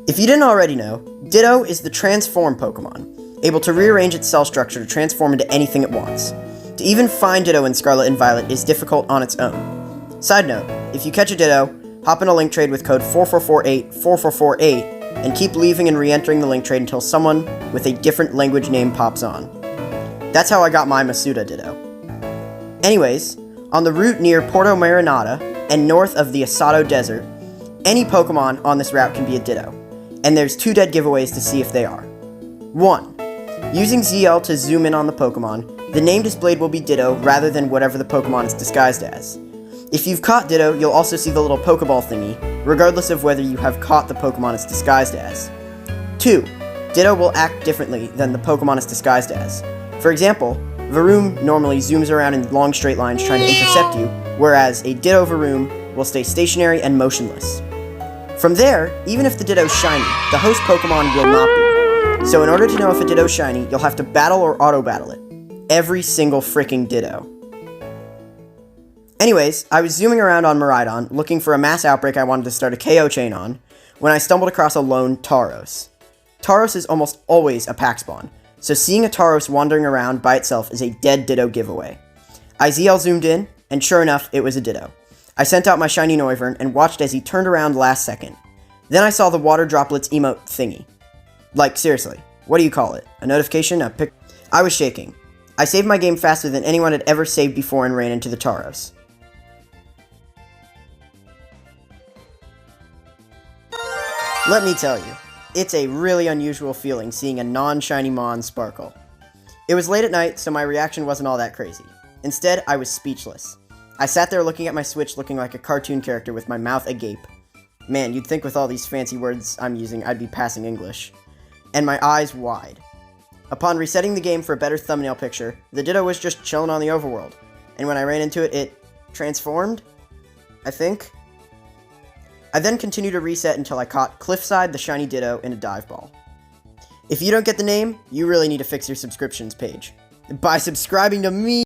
If you didn't already know, Ditto is the transform Pokemon, able to rearrange its cell structure to transform into anything it wants. To even find Ditto in Scarlet and Violet is difficult on its own. Side note, if you catch a Ditto, hop in a link trade with code 44484448 and keep leaving and re-entering the link trade until someone with a different language name pops on. That's how I got my Masuda Ditto. Anyways, on the route near Porto Marinada and north of the Asado Desert, any Pokemon on this route can be a Ditto, and there's 2 dead giveaways to see if they are. 1. Using ZL to zoom in on the Pokemon, the name displayed will be Ditto rather than whatever the Pokemon is disguised as. If you've caught Ditto, you'll also see the little Pokeball thingy, regardless of whether you have caught the Pokemon it's disguised as. 2. Ditto will act differently than the Pokemon it's disguised as. For example, Varoom normally zooms around in long straight lines trying to intercept you, whereas a Ditto Varoom will stay stationary and motionless. From there, even if the Ditto's shiny, the host Pokemon will not be. So in order to know if a Ditto's shiny, you'll have to battle or auto-battle it. Every single freaking Ditto. Anyways, I was zooming around on Miraidon, looking for a mass outbreak I wanted to start a KO chain on, when I stumbled across a lone Tauros. Tauros is almost always a pack spawn, so seeing a Tauros wandering around by itself is a dead Ditto giveaway. I ZL zoomed in, and sure enough, it was a Ditto. I sent out my shiny Noivern and watched as he turned around last second. Then I saw the water droplets emote thingy. Like, seriously, what do you call it? A notification? A pic? I was shaking. I saved my game faster than anyone had ever saved before and ran into the Tauros. Let me tell you, it's a really unusual feeling seeing a non-shiny Mon sparkle. It was late at night, so my reaction wasn't all that crazy. Instead, I was speechless. I sat there looking at my Switch looking like a cartoon character with my mouth agape. Man, you'd think with all these fancy words I'm using, I'd be passing English. And my eyes wide. Upon resetting the game for a better thumbnail picture, the Ditto was just chilling on the overworld. And when I ran into it, it transformed? I think? I then continued to reset until I caught Cliffside the shiny Ditto in a dive ball. If you don't get the name, you really need to fix your subscriptions page. By subscribing to me!